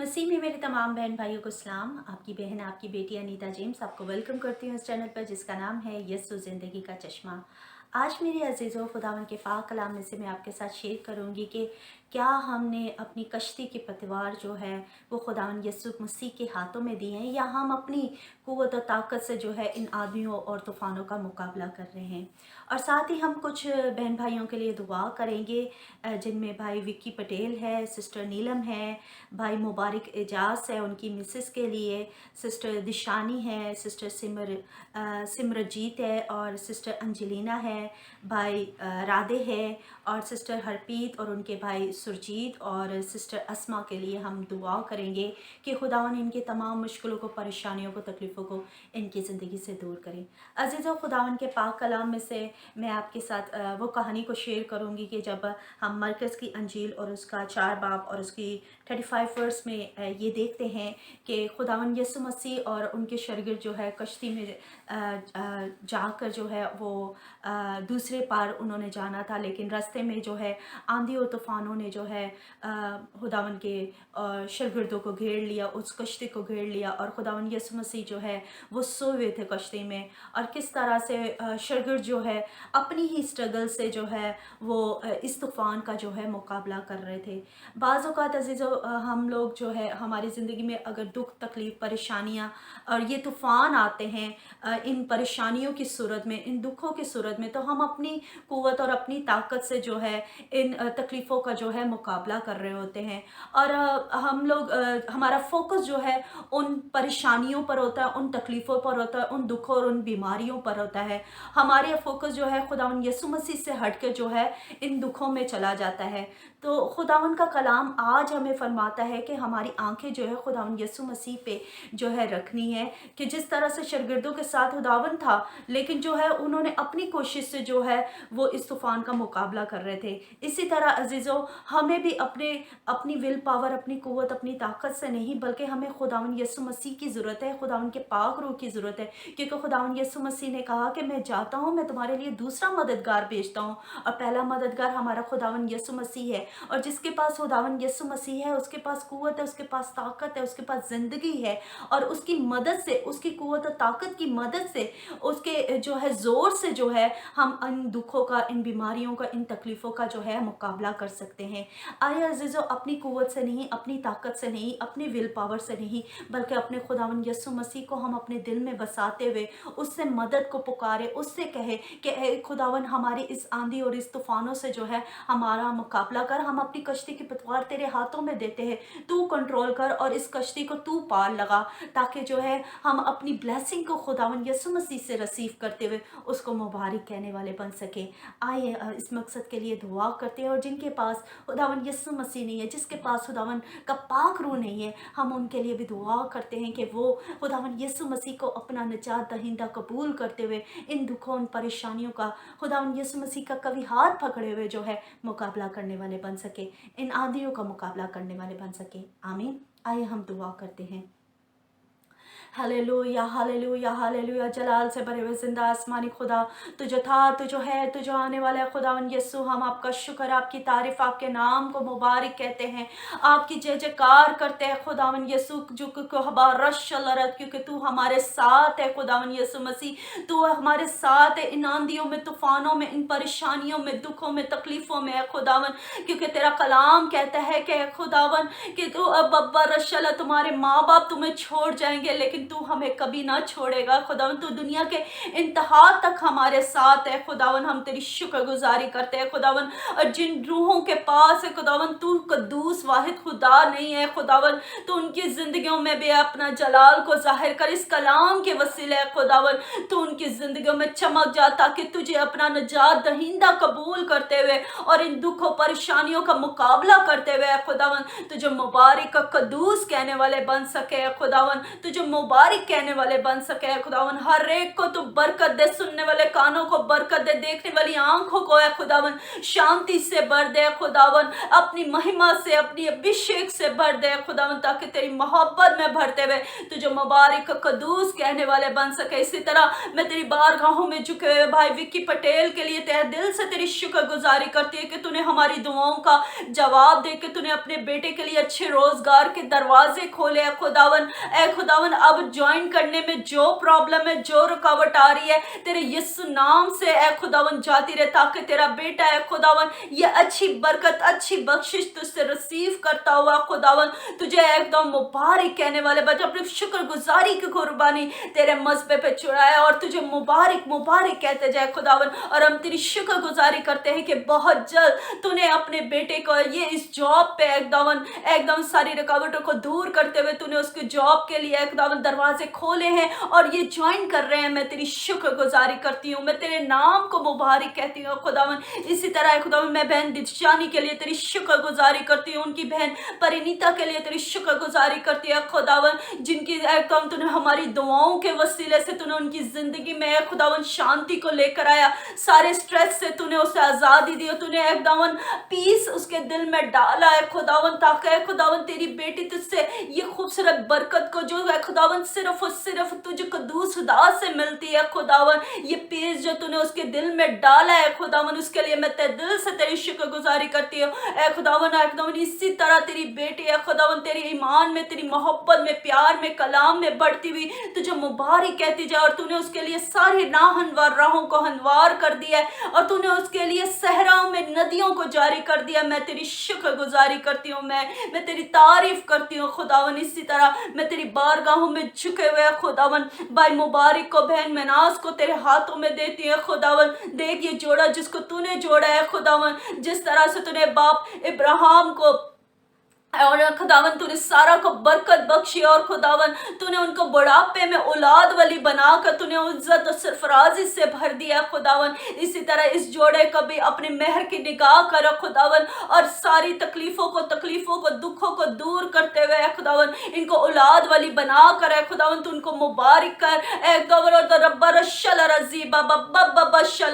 मसीह में मेरे तमाम बहन भाइयों को सलाम। आपकी बहन आपकी बेटी अनीता जेम्स आपको वेलकम करती हूँ इस चैनल पर जिसका नाम है यस्सु ज़िंदगी का चश्मा। आज मेरे अजीज़ों, खुदावन के पाक कलाम में से मैं आपके साथ शेयर करूँगी कि क्या हमने अपनी कश्ती की पतवार जो है वो खुदावन यस्सु मसीह के हाथों में दी हैं, या हम अपनी क़ुव्वत और ताकत से जो है इन आँधियों और तूफ़ानों का मुकाबला कर रहे हैं। और साथ ही हम कुछ बहन भाइयों के लिए दुआ करेंगे, जिनमें भाई विक्की पटेल है, सिस्टर नीलम है, भाई मुबारक एजाज है उनकी मिसेस के लिए, सिस्टर दिशानी है, सिस्टर सिमरजीत है, और सिस्टर अंजलिना है, भाई राधे है, और सिस्टर हरप्रीत और उनके भाई सुरजीत और सिस्टर अस्मा के लिए हम दुआ करेंगे कि खुदावन इनके तमाम मुश्किलों को, परेशानियों को, तकलीफ़ों को इनकी ज़िंदगी से दूर करें। अज़ीज़ों, खुदावन के पाक कलाम में से मैं आपके साथ वो कहानी को शेयर करूँगी कि जब हम मरकज़ की अंजील और उसका 4 बाब और उसकी 35 वर्स में ये देखते हैं कि खुदावन यीशु मसीह और उनके शागिर्द जो है कश्ती में जाकर जो है वो दूसरे पार उन्होंने जाना था, लेकिन रास्ते में जो है आंधी और तूफ़ानों ने जो है खुदावन के शागिर्दों को घेर लिया, उस कश्ती को घेर लिया, और खुदावन यीशु मसीह जो है वो सोए हुए थे कश्ती में। और किस तरह से शागिर्द जो है अपनी ही स्ट्रगल से जो है वो इस तूफ़ान का जो है मुकाबला कर रहे थे। बाज़ औक़ात अज़ीज़ों, हम लोग जो है हमारी ज़िंदगी में अगर दुख, तकलीफ़, परेशानियाँ और ये तूफ़ान आते हैं इन परेशानियों की सूरत में, इन दुखों की सूरत में, तो हम अपनी क़ुव्वत और अपनी ताकत से जो है इन तकलीफ़ों का जो है मुकाबला कर रहे होते हैं। और हम लोग हमारा फ़ोकस जो है उन परेशानियों पर होता है, उन तकलीफ़ों पर होता है, उन दुखों और उन बीमारियों पर होता है। हमारे फ़ोकस जो है खुदावन यीशु मसीह से हट के जो है इन दुखों में चला जाता है। तो खुदावन का कलाम आज हमें फरमाता है कि हमारी आंखें जो है खुदावन यीशु मसीह पे जो है रखनी है, कि जिस तरह से शागिर्दों के साथ खुदावन था, लेकिन जो है उन्होंने अपनी कोशिश से जो है वो इस तूफ़ान का मुकाबला कर रहे थे। इसी तरह अजीज़ों, हमें भी अपनी विल पावर, अपनी क़ुव्वत, अपनी ताकत से नहीं, बल्कि हमें खुदावन यीशु मसीह की ज़रूरत है, खुदावन के पाक रूह की ज़रूरत है। क्योंकि खुदावन यीशु मसीह ने कहा कि मैं जाता हूँ, मैं तुम्हारे लिए दूसरा मददगार भेजता हूँ, और पहला मददगार हमारा खुदावन यीशु मसीह है। और जिसके पास खुदावन यीशु मसीह है उसके पास क़ुव्वत है, उसके पास ताकत है, उसके पास ज़िंदगी है, और उसकी मदद से, उसकी क़ुव्वत और ताकत की मदद से, उसके जो है ज़ोर से जो है हम इन दुखों का, इन बीमारियों का, इन तकलीफ़ों का जो है मुकाबला कर सकते हैं। आइए अज़ीज़ों, अपनी क़ुव्वत से नहीं, अपनी ताकत से नहीं, अपनी विल पावर से नहीं, बल्कि अपने खुदावन यीशु मसीह को हम अपने दिल में बसाते हुए उससे मदद को पुकारे, उससे कहे कि ए खुदावन, हमारी इस आंधी और इस तूफ़ानों से जो है हमारा मुकाबला कर, हम अपनी कश्ती की पतवार तेरे हाथों में देते हैं, तू कंट्रोल कर और इस कश्ती को तू पार लगा, ताकि जो है हम अपनी ब्लेसिंग को खुदावन यीशु मसीह से रिसीव करते हुए उसको मुबारक कहने वाले बन सके। आइए इस मकसद के लिए दुआ करते हैं, और जिनके पास खुदावन यीशु मसीह नहीं है, जिसके पास खुदावन का पाक रूह नहीं है, हम उनके लिए भी दुआ करते हैं कि वो खुदावन यीशु मसीह को अपना निजात दहिंदा कबूल करते हुए इन दुखों, इन परेशानियों का खुदावन यीशु मसीह का कभी हाथ पकड़े हुए जो है मुकाबला करने वाले बन सके, इन आंधियों का मुकाबला करने वाले बन सके। आमीन। आइए हम दुआ करते हैं। Hallelujah, hallelujah, hallelujah. जलाल से भरे हुए जिंदा आसमानी खुदा, तू जो था, तू जो है, तू जो आने वाला है, खुदावन यीशु, हम आपका शुक्र, आपकी तारीफ, आपके नाम को मुबारक कहते हैं, आपकी जय जयकार करते हैं खुदावन यीशु, जो क्योंकि तू हमारे साथ है खुदावन यीशु मसीह, तू हमारे साथ है इन आंधियों में, तूफानों में, इन परेशानियों में, दुखों में, तकलीफों में है खुदावन। क्योंकि तेरा कलाम कहता है कि खुदावन कि तू अब अब्बा रशल, तुम्हारे माँ बाप तुम्हें छोड़ जाएंगे, लेकिन तू हमें कभी ना छोड़ेगा खुदावन। तू दुनिया के इंतहा तक हमारे साथ है खुदावन। हम तेरी शुक्रगुजारी करते हैं खुदावन। और जिन रूहों के पास है खुदावन तू कद्दूस वाहिद खुदा नहीं है खुदावन, तो उनकी जिंदगियों में भी अपना जलाल को जाहिर कर, इस कलाम के वसीले है खुदावन तू उनकी जिंदगियों में चमक जा, ताकि तुझे अपना निजात दहिंदा कबूल करते हुए और इन दुखों परेशानियों का मुकाबला करते हुए खुदावन तुझे मुबारक कद्दूस कहने वाले बन सके खुदावन। तुझे मुबारक कहने वाले बन सके है खुदावन। हर एक को तू बरकत दे, सुनने वाले कानों को बरकत दे, देखने वाली आंखों को है खुदावन शांति से भर दे खुदावन, अपनी महिमा से, अपनी अभिषेक से भर दे खुदावन, ताकि तेरी मोहब्बत में भरते हुए तुझे मुबारक कदूस कहने वाले बन सके। इसी तरह मैं तेरी बारगाहों में झुके हुए भाई विक्की पटेल के लिए तहे दिल से तेरी शुक्रगुजारी करती है कि तूने हमारी दुआओं का जवाब दे के तूने अपने बेटे के लिए अच्छे रोजगार के दरवाजे खोले है खुदावन। ऐ खुदावन, अब ज्वाइन करने में जो प्रॉब्लम है, जो रुकावट आ रही है, तेरे यीशु नाम से ऐ खुदावन जाती रहे, ताकि तेरा बेटा है खुदावन ये अच्छी बरकत, अच्छी बख्शिश तुझसे रिसीव करता हुआ खुदावन तुझे एकदम मुबारक कहने वाले बच्चे अपनी शुक्रगुजारी की कुर्बानी तेरे मज़बे पे चढ़ाए और तुझे मुबारक मुबारक कहते जाए खुदावन। और हम तेरी शुक्रगुजारी करते हैं कि बहुत जल्द तूने अपने बेटे को ये इस जॉब पे एकदम सारी रुकावटों को दूर करते हुए तूने उसके जॉब के लिए एकदम दरवाजे खोले हैं और ये ज्वाइन कर रहे हैं। मैं तेरी शुक्रगुजारी करती हूँ, मैं तेरे नाम को मुबारक कहती हूँ खुदावन। इसी तरह खुदावन मैं बहन दिशानी के लिए तेरी शुक्रगुजारी करती हूँ, उनकी बहन परिणीता के लिए तेरी शुक्रगुजारी करती है खुदावन, जिनकी एकदम तूने हमारी दुआओं के वसीले से तूने उनकी जिंदगी में खुदावन शांति को लेकर आया, सारे स्ट्रेस से तूने उसे आज़ादी दी, तूने एकदम पीस उसके दिल में डाला है खुदावन, ताकि खुदावन तेरी बेटी तुझसे ये खूबसूरत बरकत को जो है खुदावन सिर्फ और सिर्फ तुझे कदूस खुदा से मिलती है खुदावन, ये पीस जो तूने उसके दिल में डाला है खुदावन, उसके लिए मैं तेरे दिल से तेरी शुक्रगुजारी करती हूँ। ऐ खुदावन एकदम इसी तरह तेरी बेटी है खुदावन तेरी ईमान में, तेरी मोहब्बत में, प्यार में, कलाम में बढ़ती हुई तुझे मुबारक कहती जाए, और तूने उसके लिए सारे नाहनवार राहों को हमवार कर दिया है और तूने उसके लिए सहराओं में नदियों को जारी कर दिया। मैं तेरी शुक्रगुजारी करती हूँ, मैं तेरी तारीफ करती हूँ खुदावन। इसी तरह मैं तेरी बारगाहों में झुके हुए खुदावन भाई मुबारक को, बहन मनास को तेरे हाथों में देती है खुदावन। देख ये जोड़ा जिसको तूने जोड़ा है खुदावन, जिस तरह से तूने बाप इब्राहिम को और खुदावन तूने सारा को बरकत बख्शी और खुदावन तूने उनको बुढ़ापे में औलाद वाली बनाकर तूने इज्जत और सरफराजी से भर दिया खुदावन। इसी तरह इस जोड़े को भी अपने मेहर की निगाह कर खुदावन और सारी तकलीफों को दुखों को दूर करते हुए खुदावन इनको औलाद वाली बना कर खुदावन तू उनको मुबारक कर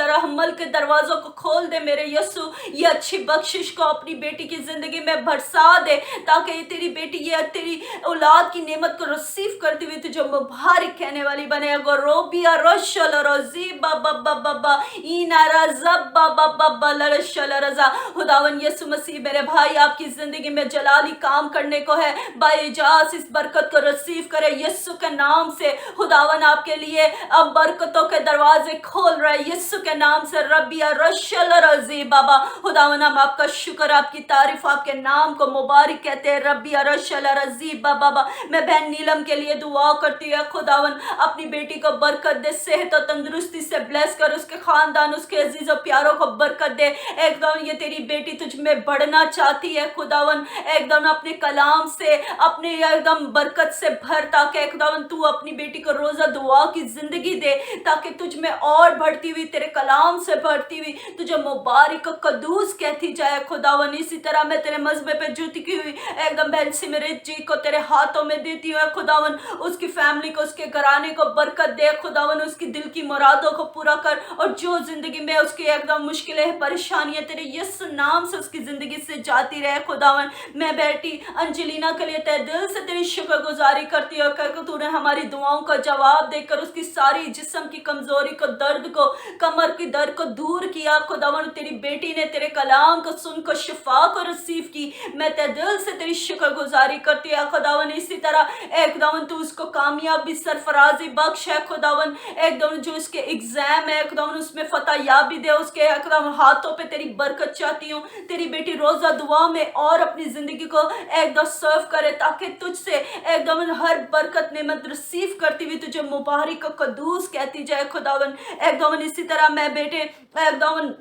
रहमल के दरवाजों को खोल दे मेरे यस्सु, ये अच्छी बख्शिश को अपनी बेटी की जिंदगी में बरसा दे, ताकि तेरी बेटी ये तेरी औलाद की नेमत को रिसीव करती हुई तुझे मुबारक कहने वाली बने। गोरोबिया रोशल रोजी बाबा बाबा इनारा जब बाबा बाबा लरशल रजा। खुदावन यीशु मसीह मेरे भाई आपकी जिंदगी में जलाली काम करने को है, भाई इजाज़ इस बरकत को रिसीव करे यीशु के नाम से। खुदावन आपके लिए अब बरकतों के दरवाजे खोल रहे यीशु के नाम से। रबिया रोशल रोजी बाबा खुदावन हम आपका शुक्र, आपकी तारीफ, आपके नाम को मुबारक कहते हैं। रब्बी अरशल रजीब बाबा मैं बहन नीलम के लिए दुआ करती है खुदावन अपनी बेटी को बरकत दे, सेहत और तंदुरुस्ती से ब्लेस कर, उसके खानदान उसके अजीज और प्यारों को बरकत दे। एकदम ये तेरी बेटी तुझ में बढ़ना चाहती है खुदावन, एकदम अपने कलाम से अपने एकदम बरकत से भर, ताकि खुदावन तू अपनी बेटी को रोजा दुआ की जिंदगी दे, ताकि तुझ में और बढ़ती हुई तेरे कलाम से बढ़ती हुई तुझे मुबारक कदूस कहती जाए खुदावन। इसी तरह मैं तेरे मजबे पे जूती की हुई एकदम बहन सिमरत जी को तेरे हाथों में देती हूँ खुदावन, उसकी फैमिली को, उसके घराने को बरकत दे खुदावन, उसकी दिल की मुरादों को पूरा कर, और जो जिंदगी में उसकी एकदम मुश्किलें परेशानियां तेरे यीशु नाम से उसकी जिंदगी से जाती रहे खुदावन। मैं बेटी अंजलिना के लिए तहे दिल से तेरी शुक्रगुजारी करती हूँ कि तूने हमारी दुआओं का जवाब देकर उसकी सारी जिस्म की कमजोरी को, दर्द को, कमर की दर्द को दूर किया खुदावन। तेरी बेटी ने तेरे कलाम को सुनकर शिफा को रिसीव की, मैं तेरे दिल से तेरी शुक्रगुजारी करती है खुदावन। इसी तरह एकदम तू उसको कामयाबी सरफराजी बख्श है खुदावन, एकदम जो उसके एग्जाम है खुदावन उसमें फतह याबी दे, उसके एकदम हाथों पे तेरी बरकत चाहती हूँ। तेरी बेटी रोजा दुआ में और अपनी जिंदगी को एकदम सर्व करे, ताकि तुझसे एकदम हर बरकत नेमत रिसीव करती हुई तुझे मुबारक कदूस कहती जाए खुदावन। एकदम इसी तरह मैं बेटे एकदम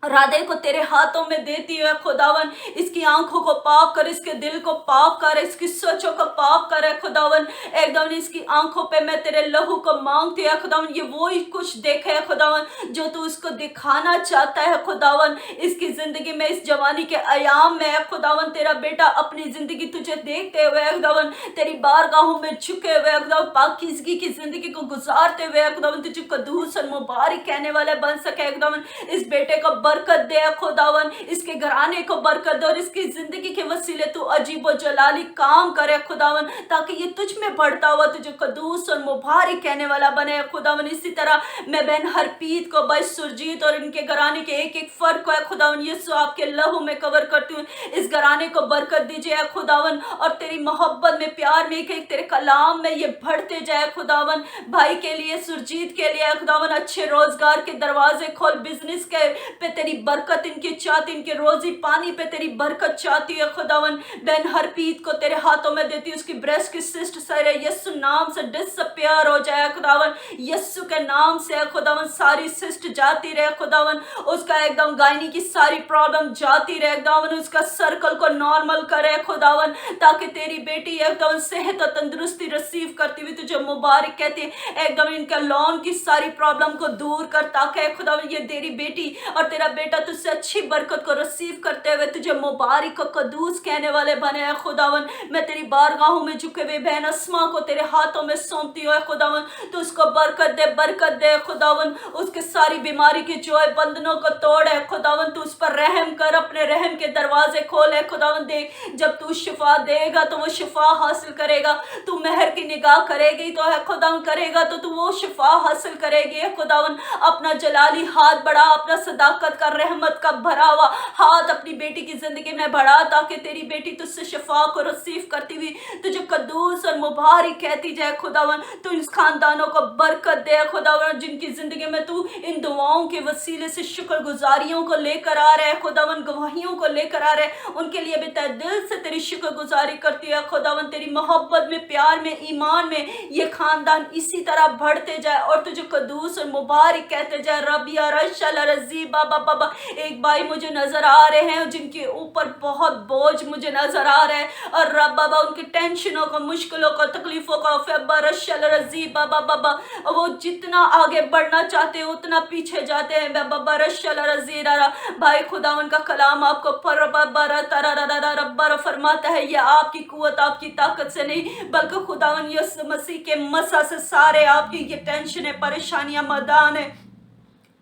राधे को तेरे हाथों में देती है खुदावन। इसकी आंखों को पाक कर, इसके दिल को पाक कर, इसकी सोचों को पाक कर खुदावन। एकदम इसकी आंखों पे मैं तेरे लहू को मांगती है खुदावन, ये वो ही कुछ देखे है खुदावन जो तू उसको दिखाना चाहता है खुदावन। इसकी जिंदगी में, इस जवानी के अयाम में है खुदावन, तेरा बेटा अपनी जिंदगी तुझे देखते हुए खुदावन, तेरी बारगाहों में झुके हुए खुदावन, पाकीज़गी की जिंदगी को गुजारते हुए खुदावन, तुझे कदूस और मुबारक कहने वाले बन सके खुदावन। इस बेटे को बरकत दे खुदावन, इसके घराने को बरकत दे और इसकी जिंदगी के वसीले तू अजीब और जलाली काम करे खुदावन, ताकि ये तुझ में बढ़ता हुआ तुझे कदूस और मुबारक कहने वाला बने खुदावन। इसी तरह मैं बहन हरपीत को, भाई सुरजीत और इनके घराने के एक एक फर्क को है खुदावन यीशु आपके लहू में कवर करती हूँ। इस घराने को बरकत दीजिए खुदावन, और तेरी मोहब्बत में, प्यार में, एक तेरे कलाम में ये बढ़ते जाए खुदावन। भाई के लिए, सुरजीत के लिए खुदावन अच्छे रोजगार के दरवाजे खोल, बिजनेस के पे तेरी बरकत इनकी चाहती, इनके रोजी पानी पे तेरी बरकत चाहती है खुदावन। बहन हरपीत को तेरे हाथों में देती हूँ, उसकी ब्रेस्ट की सिस्ट सारे यीशु नाम से डिसअपियर हो जाए खुदावन, यीशु के नाम से खुदावन सारी सिस्ट जाती रहे खुदावन, उसका एकदम गायनी की सारी प्रॉब्लम जाती रहे खुदावन, उसका सर्कल को नॉर्मल करे खुदावन, ताकि तेरी बेटी एकदम सेहत और तंदुरुस्ती रिसीव करती हुई तुझे मुबारक कहती है। एकदम इनका लॉन की सारी प्रॉब्लम को दूर कर, ताकि खुदावन ये तेरी बेटी और तेरा बेटा तुझसे अच्छी बरकत को रिसीव करते हुए तुझे मुबारक और कदूस कहने वाले बने हैं खुदावन। मैं तेरी बारगाहों में झुके हुए बहन अस्मा को तेरे हाथों में सौंपती हूँ खुदावन, तू उसको बरकत दे खुदावन, उसके सारी बीमारी के जो है बंधनों को तोड़ है खुदावन, तू उस पर रहम कर, अपने रहम के दरवाजे खोले खुदावन। देख, जब तू शिफा देगा तो वो शिफा हासिल करेगा, तू मेहर की निगाह करेगी तो है खुदावन करेगा तो तू वो शिफा हासिल करेगी खुदावन। अपना जलाली हाथ बढ़ा, अपना सदाकत का, रहमत का भरा हुआ हाथ अपनी बेटी की जिंदगी में बढ़ा, ताकि तेरी बेटी तुझसे शिफा को रिसीव करती हुई तुझे कदूस और मुबारक कहती जाए खुदावन। तू इस खानदानों को बरकत दे खुदावन, जिनकी जिंदगी में तू इन दुआओं के वसीले से शुक्रगुजारियों को लेकर आ रहे खुदावन, गवाहियों को लेकर आ रहे, उनके लिए भी तहे दिल से तेरी शुक्रगुजारी करती है खुदावन। तेरी मोहब्बत में, प्यार में, ईमान में ये खानदान इसी तरह बढ़ते जाए और तुझे कदूस और मुबारक कहते जाए। रबिया रशल रजी बाबा बाबा, एक भाई मुझे नजर आ रहे हैं जिनके ऊपर बहुत बोझ मुझे नजर आ रहा है, और रब बाबा उनकी टेंशनों को, मुश्किलों को, तकलीफों को, रशल रजी बाबा बाबा, वो जितना आगे बढ़ना चाहते हैं उतना पीछे जाते हैं बाबा रशल रजी रारा। भाई खुदा उनका कलाम आपको रब्बा फरमाता है, ये आपकी कुव्वत, आपकी ताकत से नहीं, बल्कि खुदावन यीशु मसीह के मसा से सारे आपकी ये टेंशनें, परेशानियां, मदान है,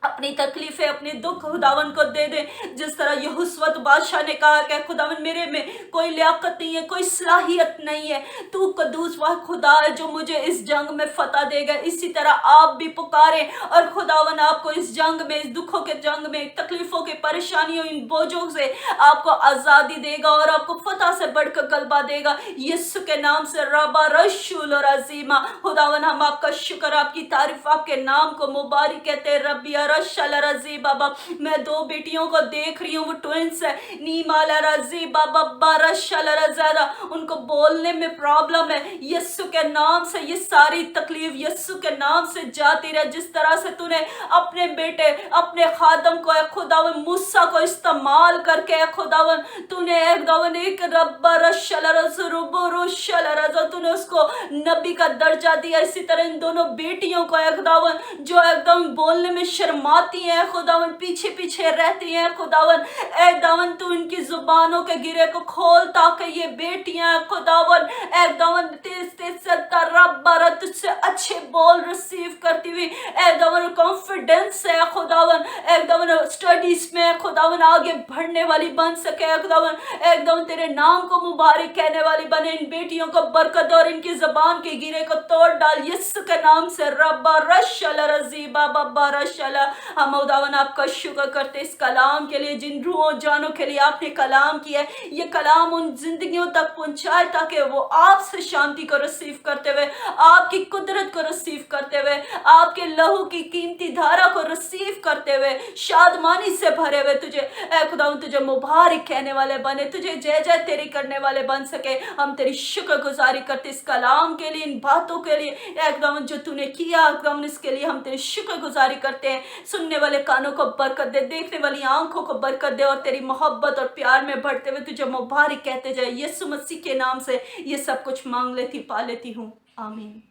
अपनी तकलीफें, अपने दुख खुदावन को दे दे। जिस तरह यहोशू बादशाह ने कहा कि खुदावन मेरे में कोई लियाकत नहीं है, कोई सलाहियत नहीं है, तू कदूस वह खुदा है जो मुझे इस जंग में फतह देगा। इसी तरह आप भी पुकारे और खुदावन आपको इस जंग में, इस दुखों के जंग में, तकलीफों के, परेशानियों, इन बोझों से आपको आज़ादी देगा और आपको फतह से बढ़कर गलबा देगा यीशु के नाम से। रबा रशूल और अजीमा, खुदावन हम आपका शुक्र, आपकी तारीफ, आपके नाम को मुबारक कहते हैं। रबिया रशल रजी बाबा, मैं दो बेटियों को देख रही हूँ, वो ट्विंस है, नीमाला रजी बाबा रशल रजारा, उनको बोलने में प्रॉब्लम है, यीशु के नाम से ये सारी तकलीफ यीशु के नाम से जाती रहे। जिस तरह से तूने अपने बेटे, अपने खादम को खुदावन मूसा को इस्तेमाल करके खुदावन तूने एकदम एक रब्बा रशल रज़ुरुबुरुशल रज़, तूने उसको नबी का दर्जा दिया। इसी तरह इन दोनों बेटियों को खुदावन जो एकदम बोलने में शर्माती हैं खुदावन, पीछे पीछे रहती हैं खुदावन, एकदम तू इनकी जुबानों के गिरे को खोल, ताकि ये बेटियां खुदावन एकदम तेज तेज से रब्बा तुझसे अच्छे बोल रिसीव करती हुई एकदम कॉन्फिडेंस से खुदावन एकदम स्टडीज में खुदावन आगे बढ़ने वाली बन सके खुदावन, एकदम तेरे नाम को मुबारक कहने वाली बने। इन बेटियों को बरकत और इनकी जबान के गिरे को तोड़ डाल यीशु के नाम से। रब्बा रशल रजी बाबा रशल, हम खुदावन आपका शुक्र करते इस कलाम के लिए, जिन रूहों जानों के लिए आपने कलाम किया है, ये कलाम उन जिंदगियों तक पहुंचाए ताकि वो आपसे शांति को रिसीव करते हुए, आपकी कुदरत को रिसीव करते हुए, आपके लहू की कीमती धारा को रिसीव करते हुए शादमानी से भरे हुए तुझे ऐ खुदावन तुझे मुबारक कहने वाले बने, तुझे जय जय तेरी करने वाले बन सके। हम तेरी शुक्रगुजारी करते इस कलाम के लिए, इन बातों के लिए एकदम जो तूने किया एकदम, इसके लिए हम तेरी शुक्रगुजारी करते हैं। सुनने वाले कानों को बरकत दे, देखने वाली आंखों को बरकत दे, और तेरी मोहब्बत और प्यार में बढ़ते हुए तुझे मुबारक कहते जाए। यीशु मसीह के नाम से ये सब कुछ मांग लेती, पा लेती हूँ, आमीन।